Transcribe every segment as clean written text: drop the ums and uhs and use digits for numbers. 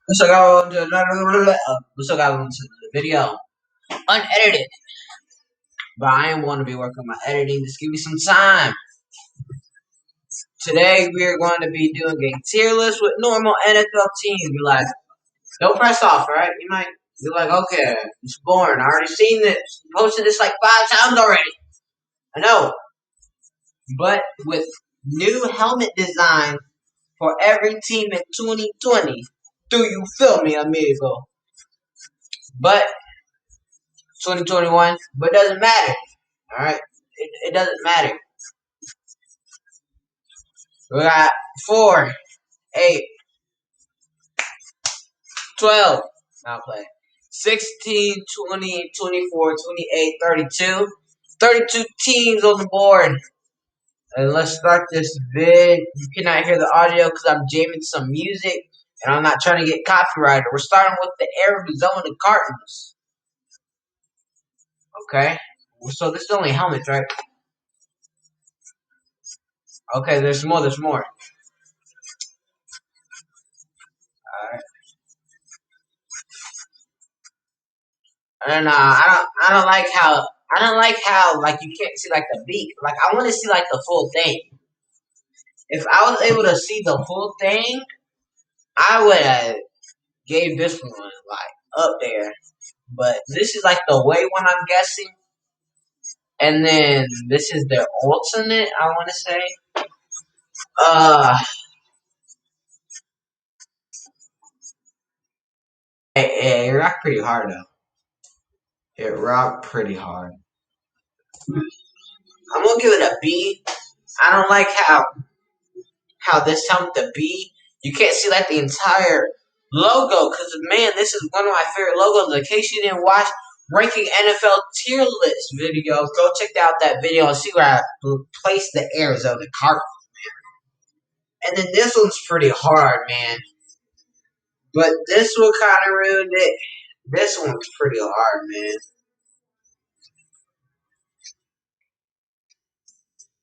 So go to another. So go to the video unedited. But I am going to be working on my editing. Just give me some time. Today we are going to be doing a tier list with normal NFL teams. Be like, don't press off, right? You might be like, okay, it's boring. I already seen this. Posted this like 5 times already. I know, but with new helmet design for every team in 2020. Do you feel me, amigo? But 2021, but it doesn't matter. All right, it doesn't matter. We got 4, 8, 12. Now play 16, 20, 24, 28, 32. 32 teams on the board. And let's start this vid. You cannot hear the audio because I'm jamming some music and I'm not trying to get copyrighted. We're starting with the Arizona Cardinals. Okay. So this is only helmets, right? Okay, there's more. There's more. Alright. And I don't like how like you can't see like the beak. Like I want to see like the full thing. If I was able to see the full thing, I would have gave this one like up there. But this is like the away one, I'm guessing. And then this is their alternate, I want to say. Uh, it rocked pretty hard though. It rocked pretty hard. I'm gonna give it a B. I don't like how this helmet the B. You can't see like the entire logo because man, this is one of my favorite logos. In case you didn't watch ranking NFL tier list videos, go check out that video and see where I placed the Arizona Cardinals. And then this one's pretty hard, man. But this one kind of ruined it. This one's pretty hard, man.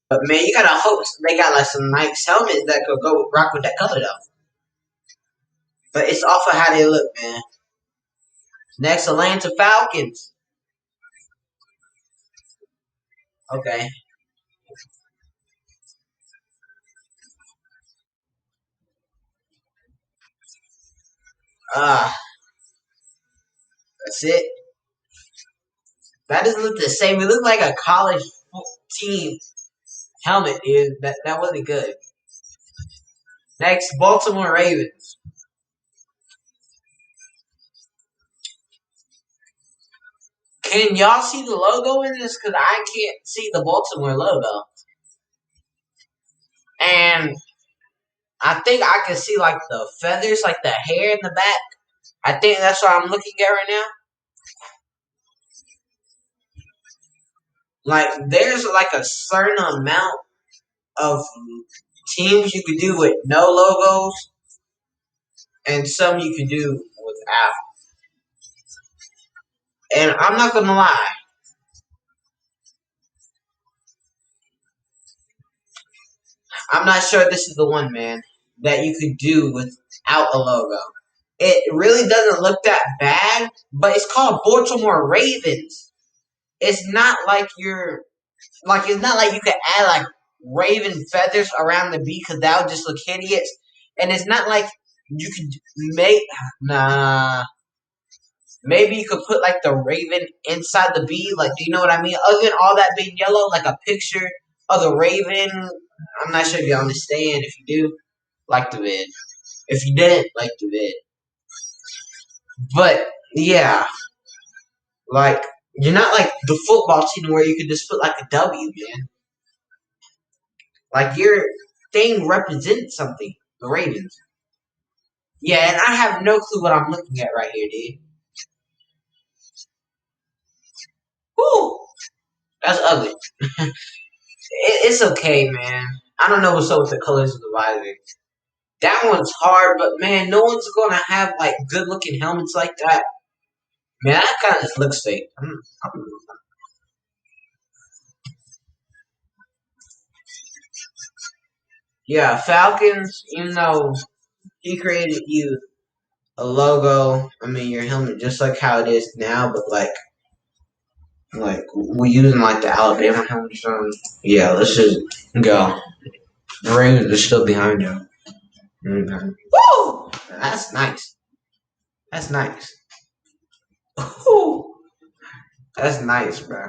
But man, you gotta hope they got like some nice helmets that could go rock with that color though. But it's off of how they look, man. Next, Atlanta Falcons. Okay. Uh, that's it. That doesn't look the same. It looked like a college team helmet, dude. That wasn't good. Next, Baltimore Ravens. Can y'all see the logo in this? Because I can't see the Baltimore logo. And I think I can see like the feathers, like the hair in the back. I think that's what I'm looking at right now. Like there's like a certain amount of teams you could do with no logos, and some you could do without. And I'm not gonna lie, I'm not sure this is the one, man, that you could do without a logo. It really doesn't look that bad, but it's called Baltimore Ravens. It's not like you're like it's not like you could add like raven feathers around the bee because that would just look hideous. And it's not like you could make nah. Maybe you could put like the raven inside the bee. Like, do you know what I mean? Other than all that being yellow, like a picture of the raven. I'm not sure if you understand. If you do, like the vid. If you didn't, like the vid. But yeah, like you're not like the football team where you could just put like a W, man. Like your thing represents something. The Ravens. Yeah, and I have no clue what I'm looking at right here, dude. Whoo, that's ugly. It's okay, man. I don't know what's up with the colors of the visor. That one's hard, but man, no one's gonna have like good looking helmets like that. Man, that kind of just looks fake. Yeah, Falcons. Even though he created you, a logo. I mean, your helmet, just like how it is now, but like we're using like the Alabama helmet or something. Yeah, let's just go. The Ravens are still behind you. Mhm. Woo! That's nice. That's nice. Woo! That's nice, bro.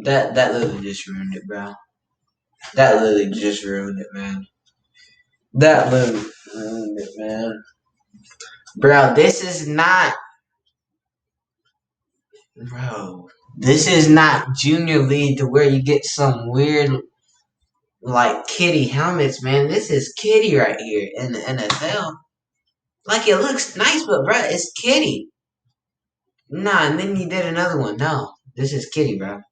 That literally just ruined it, bro. That literally just ruined it, man. That literally ruined it, man. Bro, this is not, bro. This is not Junior League to where you get some weird like kitty helmets, man. This is kitty right here in the NFL. Like it looks nice, but bro, it's kitty. Nah, and then you did another one. No, this is kitty, bro.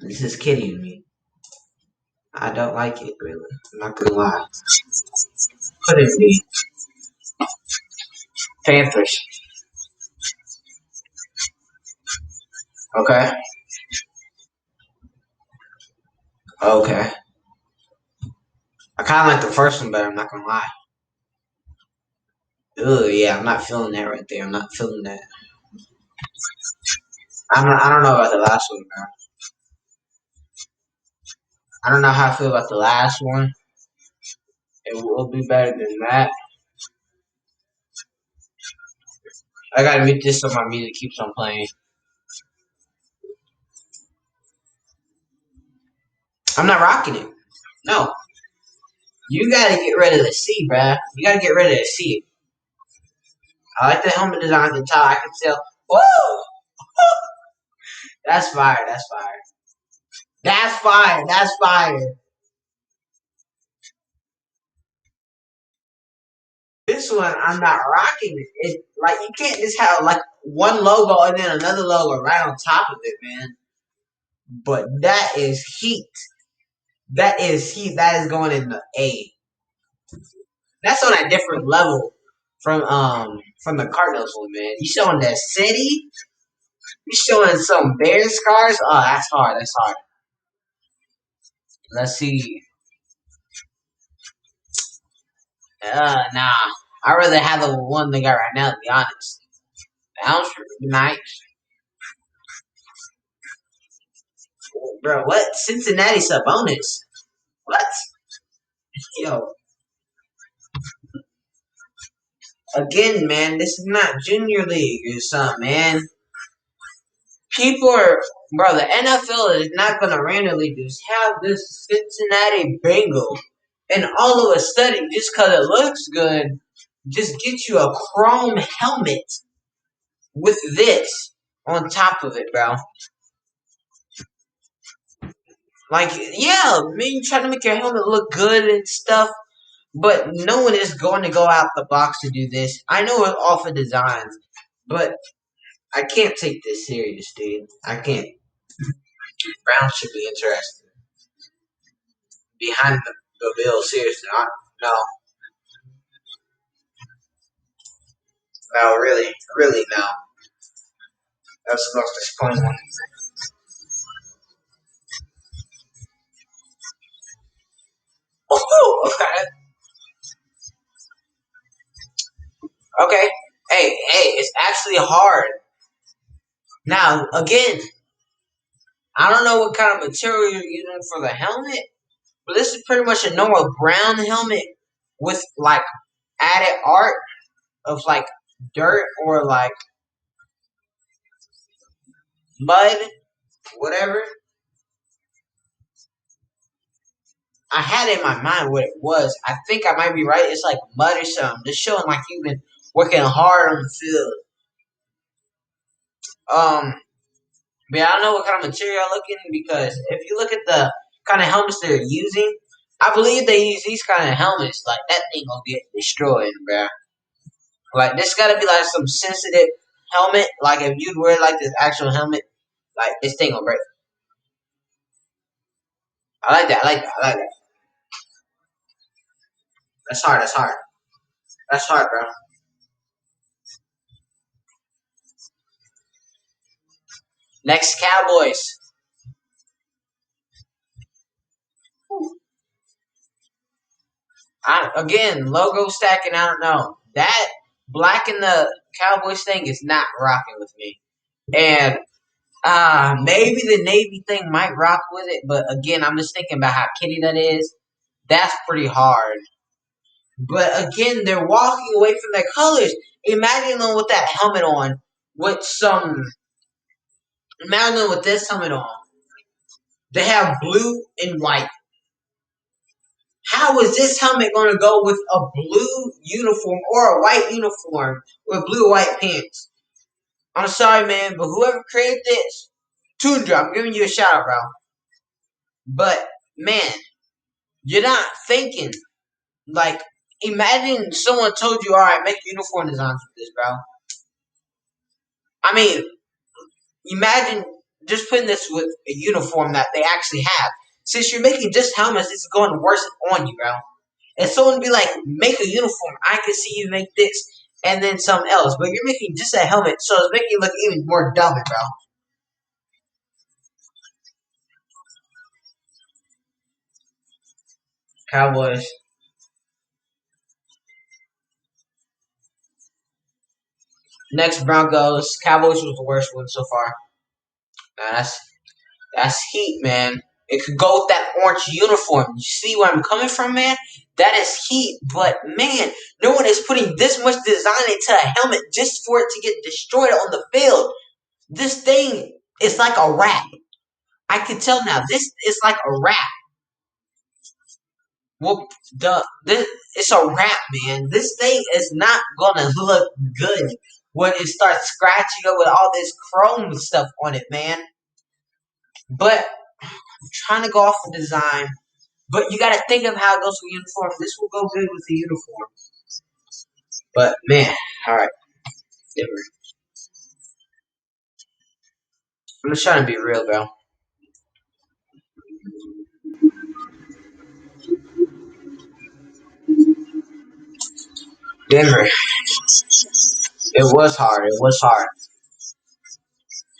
This is kitty to me. I don't like it really. I'm not gonna lie. Put it in the Panthers. Okay. Okay. I kind of like the first one better. I'm not gonna lie. Ugh, yeah, I'm not feeling that right there. I'm not feeling that. I don't know about the last one, bro. I don't know how I feel about the last one. It will be better than that. I gotta mute this so my music keeps on playing. I'm not rocking it. No. You gotta get rid of the C, bruh. You gotta get rid of the C. I like the helmet design at the top. I can tell. Woo! That's fire. That's fire. That's fire. That's fire. This one, I'm not rocking it. It like you can't just have like one logo and then another logo right on top of it, man. But that is heat. That is heat. That is going in the A. That's on a different level from the Cardinals one, man. You showing the city? You showing some bear scars? Oh, that's hard. That's hard. Let's see. Nah. I'd rather have the one they got right now, to be honest. Sounds nice. Bro, what? Cincinnati Sabonis? What? Yo, again, man, this is not junior league or something, man. People are, bro, the NFL is not going to randomly just have this Cincinnati Bengal and all of a sudden, just because it looks good, just get you a chrome helmet with this on top of it, bro. Like, yeah, me trying to make your helmet look good and stuff, but no one is going to go out the box to do this. I know it's off of designs, but I can't take this serious, dude. I can't. Brown should be interested. Behind the bill, seriously. No, no, really, really, no. That's the most disappointing one. Oh, okay. Okay. Hey, it's actually hard. Now, again, I don't know what kind of material you're using for the helmet, but this is pretty much a normal brown helmet with like added art of like dirt or like mud, whatever. I had in my mind what it was. I think I might be right. It's like mud or something. Just showing like you've been working hard on the field. But I don't know what kind of material I'm looking because if you look at the kind of helmets they're using, I believe they use these kind of helmets. Like that thing gonna get destroyed, bro. Like this gotta be like some sensitive helmet. Like if you'd wear like this actual helmet, like this thing gonna break. I like that. I like that. I like that. That's hard. That's hard. That's hard, bro. Next, Cowboys. Again, logo stacking. I don't know. That black in the Cowboys thing is not rocking with me. And maybe the Navy thing might rock with it, but again, I'm just thinking about how kitty that is. That's pretty hard. But again, they're walking away from their colors. Imagine them with that helmet on, with some. Imagine them with this helmet on. They have blue and white. How is this helmet going to go with a blue uniform or a white uniform with blue or white pants? I'm sorry, man, but whoever created this, Tundra, I'm giving you a shout out, bro. But man, you're not thinking. Like, imagine someone told you, all right, make uniform designs with this, bro. I mean, imagine just putting this with a uniform that they actually have. Since you're making just helmets, this is going worse on you, bro. And someone be like, make a uniform. I can see you make this and then something else. But you're making just a helmet, so it's making you look even more dumb, bro. Cowboys. Next, Broncos. Cowboys was the worst one so far. Nah, that's heat, man. It could go with that orange uniform. You see where I'm coming from, man? That is heat. But man, no one is putting this much design into a helmet just for it to get destroyed on the field. This thing is like a wrap. I can tell now. This is like a wrap. Well, this it's a wrap, man. This thing is not gonna look good when it starts scratching up with all this chrome stuff on it, man. But I'm trying to go off the design. But you gotta think of how it goes with uniform. This will go good with the uniform. But man, alright. I'm just trying to be real, bro. Denver. It was hard. It was hard.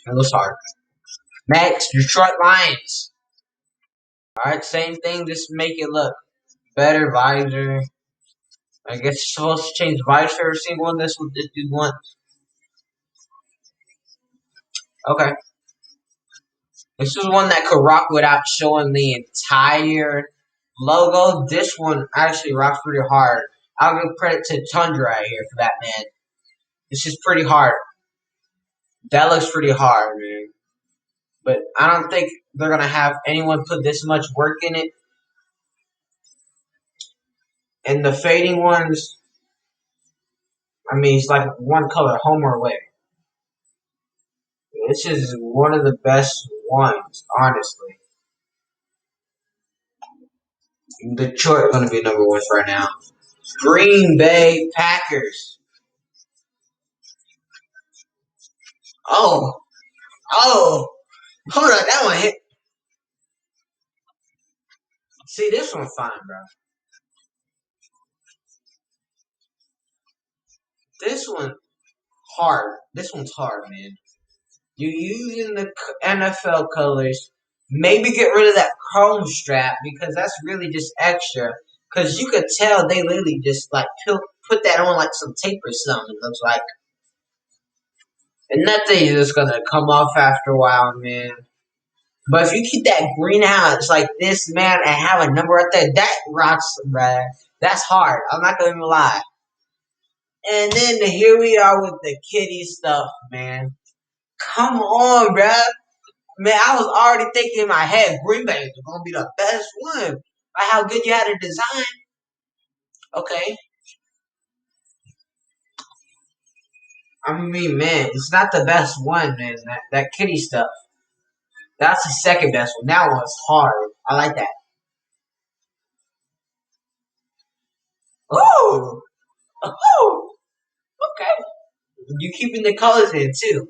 It was hard. Next, Detroit Lions. Alright, same thing, just make it look better, visor. I guess you're supposed to change visor every single one. That's what this dude wants. Okay. This is one that could rock without showing the entire logo. This one actually rocks pretty hard. I'll give credit to Tundra right here for that, man. This is pretty hard. That looks pretty hard, man. But I don't think they're gonna have anyone put this much work in it. And the fading ones, I mean, it's like one color, home or away. This is one of the best ones, honestly. Detroit gonna be number one right now. Green Bay Packers. Oh, oh, hold on, that one hit. See, this one's fine, bro. This one hard. This one's hard, man. You using the NFL colors. Maybe get rid of that chrome strap because that's really just extra. Because you could tell they literally just like put that on like some tape or something. It looks like, and that thing is just gonna come off after a while, man. But if you keep that greenhouse like this, man, and have a number right there, that rocks, bruh. That's hard. I'm not gonna even lie. And then here we are with the kitty stuff, man. Come on, bruh. Man, I was already thinking in my head, Green Bay is gonna be the best one. By how good you had a design. Okay. I mean, man, it's not the best one, man. That kitty stuff. That's the second best one. That one's hard. I like that. Ooh! Ooh! Okay. You keeping the colors in too.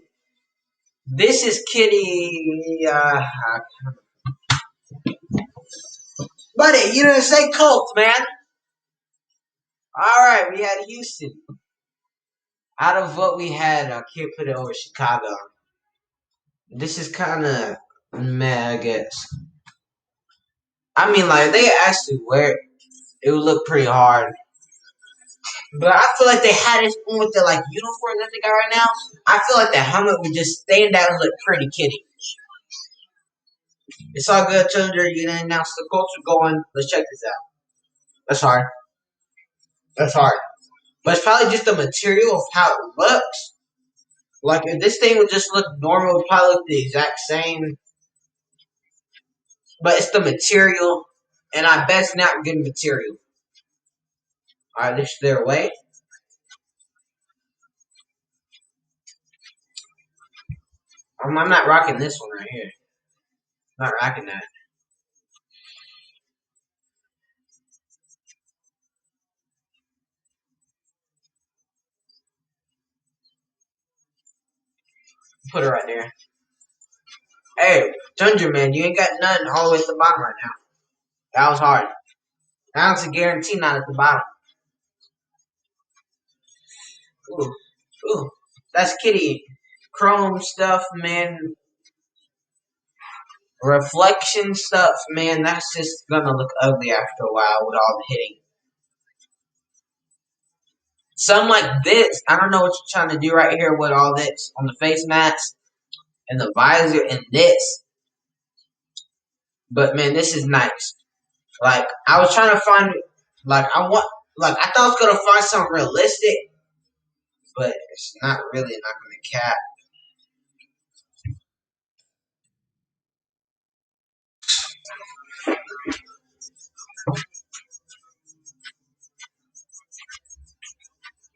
This is Kitty. Buddy, you didn't say Colts, man. All right, we had Houston. Out of what we had, I can't put it over Chicago. This is kind of meh, I guess. I mean, like they actually wear it would look pretty hard. But I feel like they had it with the like uniform that they got right now. I feel like the helmet would just stand out and look pretty kitty. It's all good, children. You didn't announce the culture going. Let's check this out. That's hard. That's hard. But it's probably just the material of how it looks. Like if this thing would just look normal, it would probably look the exact same. But it's the material, and I bet it's not good material. Alright, this is their way. I'm not rocking this one right here. I'm not rocking that. Put it right there. Hey, Tundra man, you ain't got nothing all the way at the bottom right now. That was hard. That was a guarantee not at the bottom. Ooh, ooh. That's kitty. Chrome stuff, man. Reflection stuff, man. That's just gonna look ugly after a while with all the hitting. Something like this. I don't know what you're trying to do right here with all this on the face mats and the visor and this. But man, this is nice. Like I was trying to find, like I thought I was gonna find something realistic, but it's not really not gonna cap.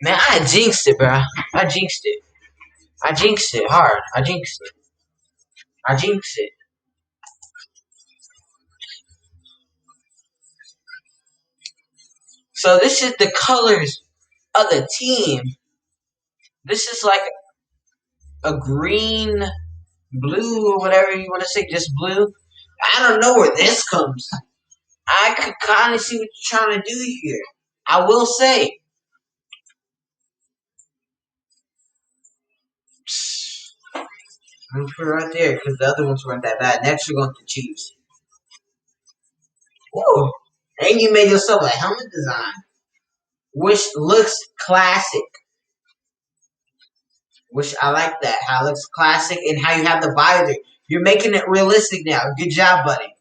Man, I jinxed it, bro. I jinxed it. I jinxed it hard. I jinxed it. I jinxed it. So this is the colors of the team. This is like a green, blue, or whatever you want to say, just blue. I don't know where this comes. I could kind of see what you're trying to do here. I will say, I'm gonna put it right there because the other ones weren't that bad. Next, we're going to Chiefs. Woo! And you made yourself a helmet design, which looks classic. Which I like that. How it looks classic and how you have the visor. You're making it realistic now. Good job, buddy.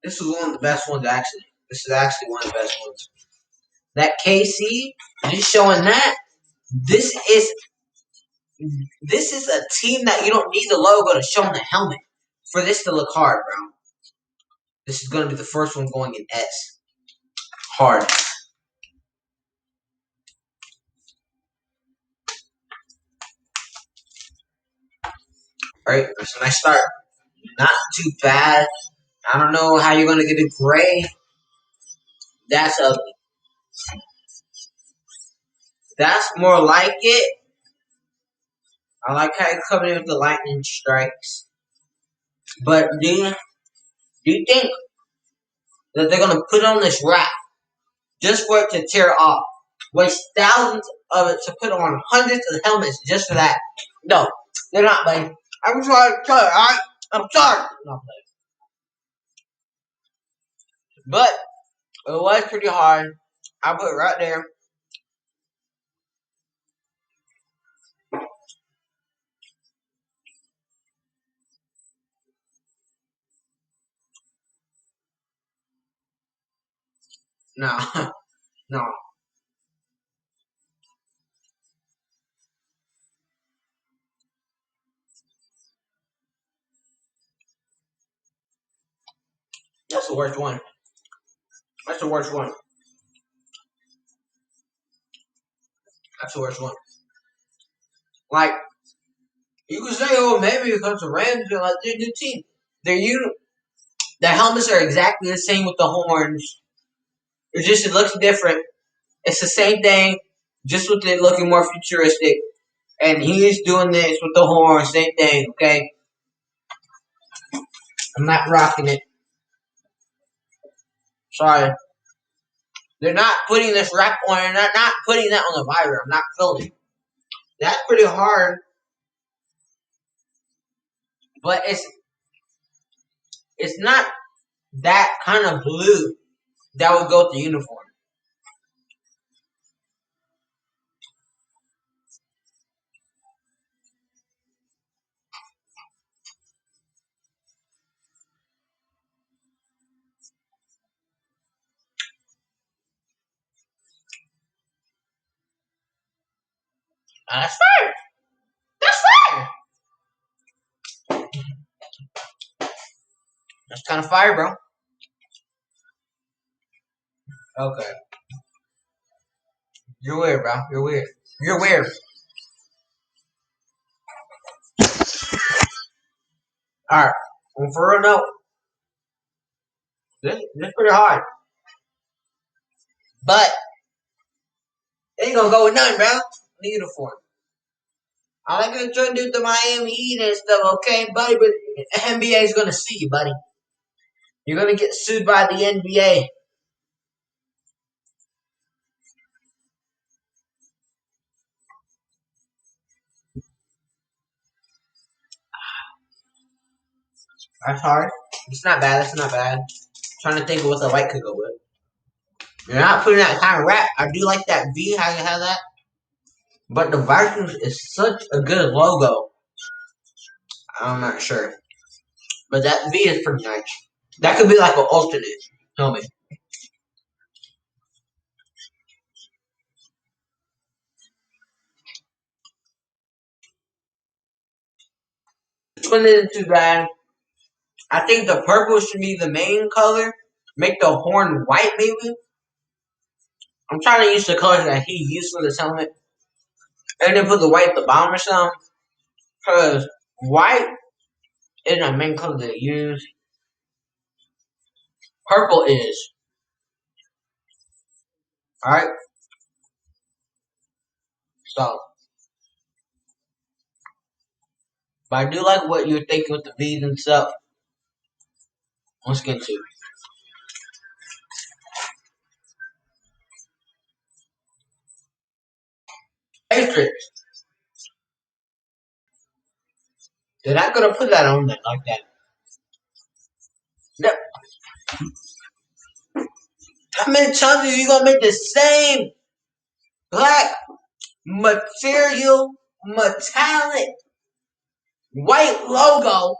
This is one of the best ones, actually. This is actually one of the best ones. That KC, just showing that. This is a team that you don't need the logo to show on the helmet for this to look hard, bro. This is gonna be the first one going in S. Hard. Alright, so nice start. Not too bad. I don't know how you're gonna get a gray. That's ugly. That's more like it. I like how you're coming in with the lightning strikes. But do you think that they're gonna put on this wrap just for it to tear off? Waste thousands of it to put on hundreds of helmets just for that? No, they're not, buddy. I'm sorry, alright? I'm sorry. No, but it was pretty hard. I put it right there. No, no. That's the worst one. That's the worst one. That's the worst one. Like, you could say, oh, maybe because the Rams are like their new team. The helmets are exactly the same with the horns. It's just it looks different. It's the same thing, just with it looking more futuristic. And he's doing this with the horn, same thing, okay? I'm not rocking it. Sorry. They're not putting this wrap on, they're not putting that on the visor. I'm not feeling it. That's pretty hard, but it's not that kind of blue that would go with the uniform. That's fire. That's fire. That's kind of fire, bro. Okay. You're weird, bro. You're weird. You're weird. Alright. Well, for real note, this pretty hard. But it ain't gonna go with nothing, bro. The uniform. All I can try to do the Miami Heat and stuff, okay, buddy? But the NBA is gonna see you, buddy. You're gonna get sued by the NBA. That's hard. It's not bad. It's not bad. I'm trying to think of what the white could go with. You're not putting that kind of rap. I do like that V, how you have that. But the Vikings is such a good logo. I'm not sure. But that V is pretty nice. That could be like an alternate helmet. This one isn't too bad. I think the purple should be the main color. Make the horn white, maybe. I'm trying to use the colors that he used for this helmet. And then put the white at the bottom or something. Because white is the main color they use. Purple is. Alright? So. But I do like what you're thinking with the V's and stuff. Let's get to it. Matrix. They're not gonna put that on there like that. Yep. How many times are you gonna make the same black material, metallic, white logo,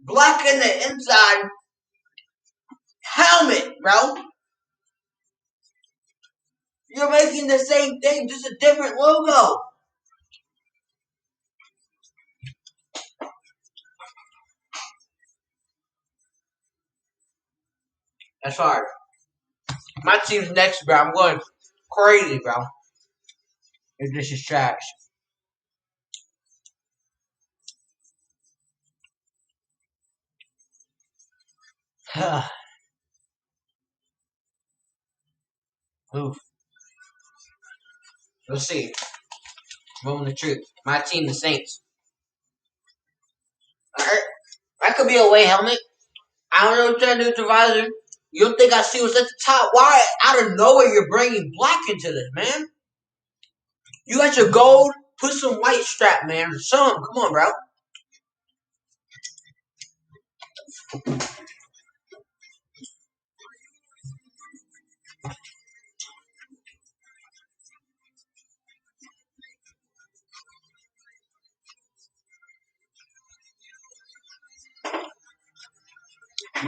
black in the inside helmet, bro? You're making the same thing, just a different logo. That's hard. My team's next, bro. I'm going crazy, bro. If this is trash. Oof. Let's see. Moment the truth. My team, the Saints. Alright. That could be a away helmet. I don't know what you're trying to do with your visor. You don't think I see what's at the top? Why out of nowhere you're bringing black into this, man? You got your gold. Put some white strap, man. Some. Come on, bro.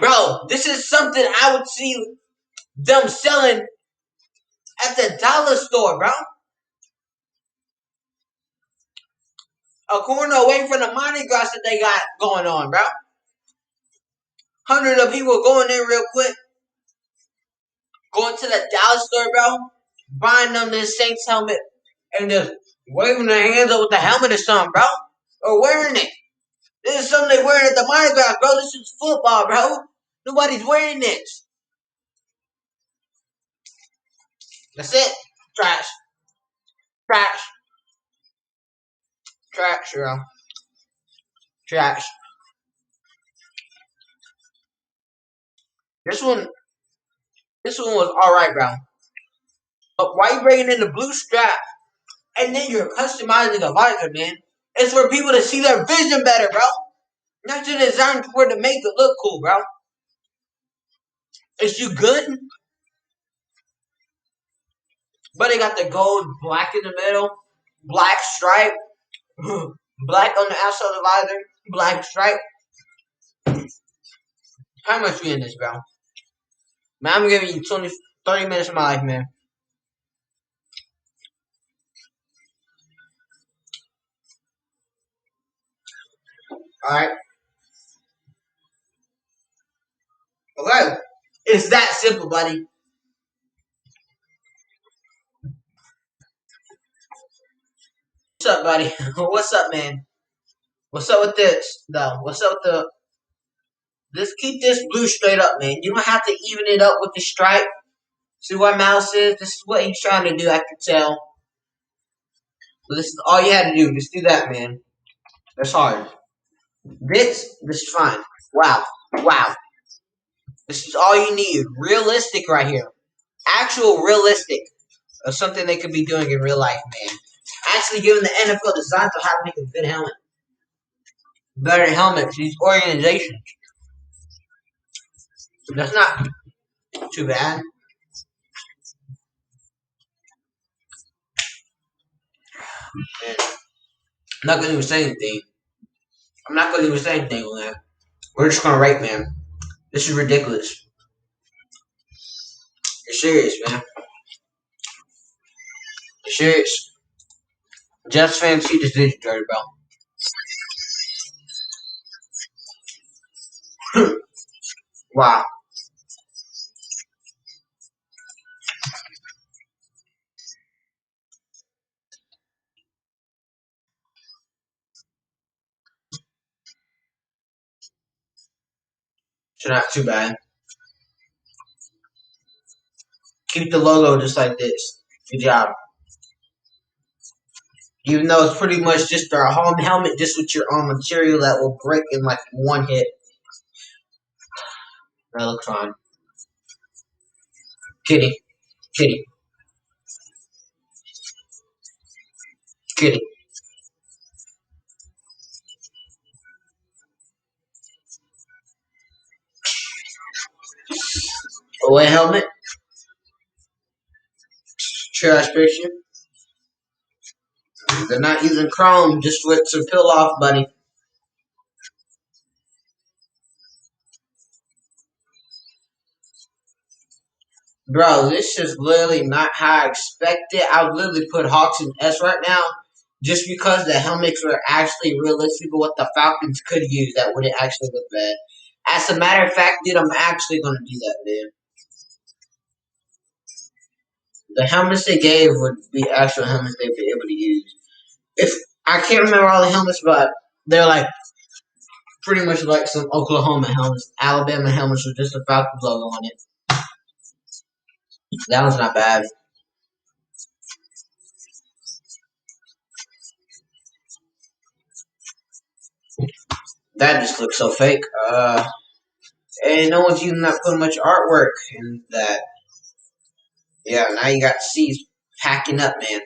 Bro, this is something I would see them selling at the dollar store, bro. A corner away from the Mardi Gras that they got going on, bro. Hundreds of people going in real quick. Going to the dollar store, bro. Buying them this Saints helmet. And just waving their hands up with the helmet or something, bro. Or wearing it. This is something they wearing at the Mardi Gras, bro. This is football, bro. Nobody's wearing this. That's it. Trash. Trash. Trash, bro. Trash. This one, this one was alright, bro. But why you bringing in the blue strap And then you're customizing a visor, man. It's for people to see their vision better, bro. Not to design for to make it look cool, bro. Is you good? But they got the gold, black in the middle, black stripe, black on the outside of the visor, black stripe. How much we in this, bro? Man, I'm giving you 20, 30 minutes of my life, man. Alright? Okay. It's that simple, buddy. What's up, buddy? What's up, man? What's up with this, though? What's up with the... Let's keep this blue straight up, man. You don't have to even it up with the stripe. See what Mouse is? This is what he's trying to do, I can tell. But this is all you had to do. Just do that, man. That's hard. This is fine. Wow. Wow. This is all you need. Realistic right here. Actual realistic of something they could be doing in real life, man. Actually giving the NFL designs on how to make a good helmet. Better helmets, these organizations. That's not too bad. Man, I'm not gonna even say anything. I'm not gonna even say anything on that. We're just gonna rate, man. This is ridiculous. You're serious, man. You're serious. Jets fans see this digital dirty, bro. Wow. It's not too bad. Keep the logo just like this. Good job. Even though it's pretty much just our home helmet, just with your own material that will break in like one hit. That looks fine. Kitty. Kitty. Kitty. Away helmet. Trash picture. They're not using chrome, just with some peel off, buddy. Bro, this is literally not how I expected. I would literally put Hawks in S right now, just because the helmets were actually realistic of what the Falcons could use that wouldn't actually look bad. As a matter of fact, dude, I'm actually gonna do that, man. The helmets they gave would be actual helmets they'd be able to use. If I can't remember all the helmets, but they're like pretty much like some Oklahoma helmets, Alabama helmets with just a Falcons logo on it. That one's not bad. That just looks so fake. And no one's even not putting much artwork in that. Yeah, now you got C's packing up, man.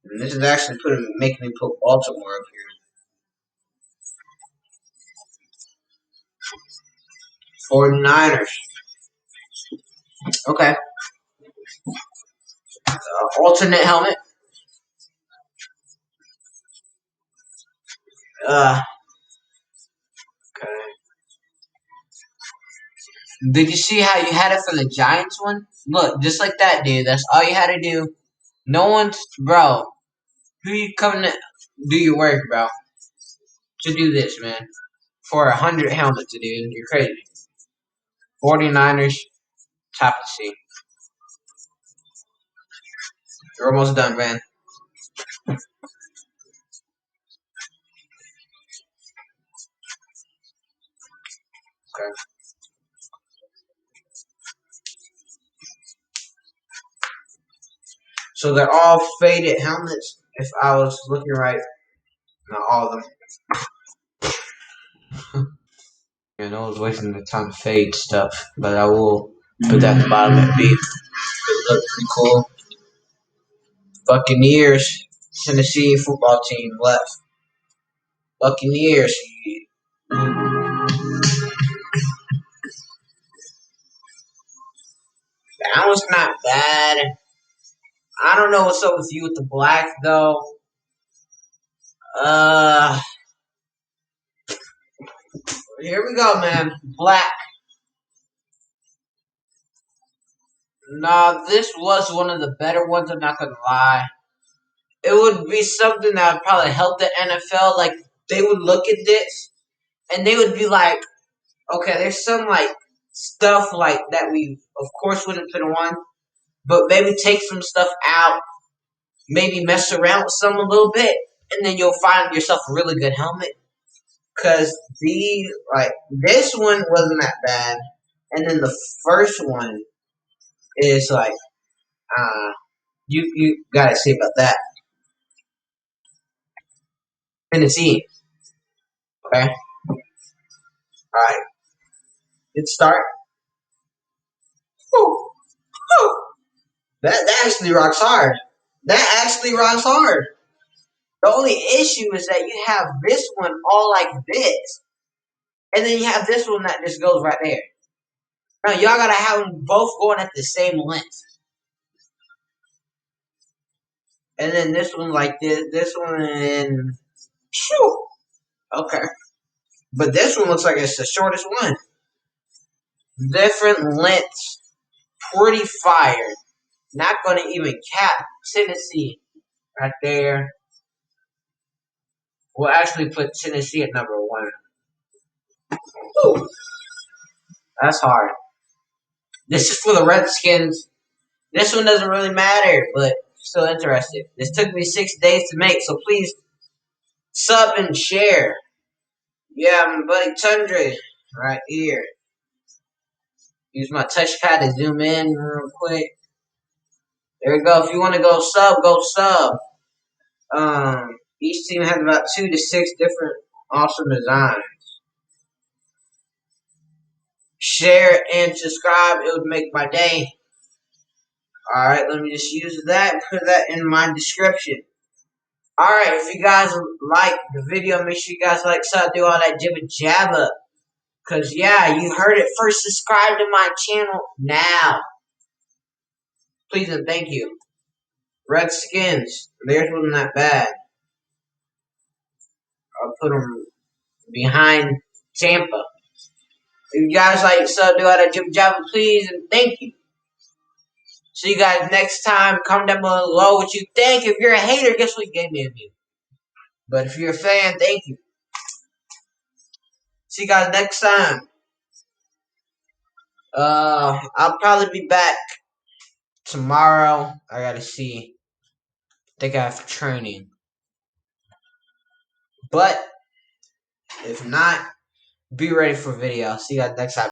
And this is actually making me put Baltimore up here. 49ers. Okay. Alternate helmet. Uh, okay. Did you see how you had it for the Giants one? Look, just like that, dude. That's all you had to do. No one's, bro. Who you coming to do your work, bro? To do this, man. For 100 helmets, dude. You're crazy. 49ers, top of the sea. You're almost done, man. Okay. So they're all faded helmets, if I was looking right. Not all of them. Yeah, no one's wasting the time to fade stuff, but I will put that in the bottom of the beef. It looks pretty cool. Buccaneers, Tennessee football team left. Buccaneers. That was not bad. I don't know what's up with you with the black though. Uh, Here we go, man. Black. Nah, this was one of the better ones. I'm not gonna lie. It would be something that would probably help the NFL. Like they would look at this and they would be like, okay, there's some like stuff like that we of course wouldn't put on, but maybe take some stuff out, maybe mess around with some a little bit, and then you'll find yourself a really good helmet. Cause this one wasn't that bad, and then the first one is like you gotta see about that. Tennessee, okay, all right, good start. Whew, whew. That actually rocks hard. That actually rocks hard. The only issue is that you have this one all like this, and then you have this one that just goes right there. Now y'all gotta have them both going at the same length, and then this one like this one, and phew, okay. But this one looks like it's the shortest one. Different lengths, pretty fire. Not gonna even cap Tennessee right there. We'll actually put Tennessee at number one. Ooh, that's hard. This is for the Redskins. This one doesn't really matter, but still interesting. This took me 6 days to make, so please sub and share. Yeah, my buddy Tundra right here. Use my touchpad to zoom in real quick. There we go. If you want to go sub, go sub. Each team has about 2 to 6 different awesome designs. Share and subscribe. It would make my day. Alright, let me just use that and put that in my description. Alright, if you guys like the video, make sure you guys like, sub, do all that jibba jabba. Because, yeah, you heard it first. Subscribe to my channel now. Please and thank you. Redskins. Theirs wasn't that bad. I'll put them behind Tampa. If you guys like, sub, do all that jibba jabba, please and thank you. See you guys next time. Comment down below what you think. If you're a hater, guess what? You gave me a view. But if you're a fan, thank you. See you guys next time. I'll probably be back tomorrow. I gotta see. I think I have training. But if not, be ready for video. See you guys next time.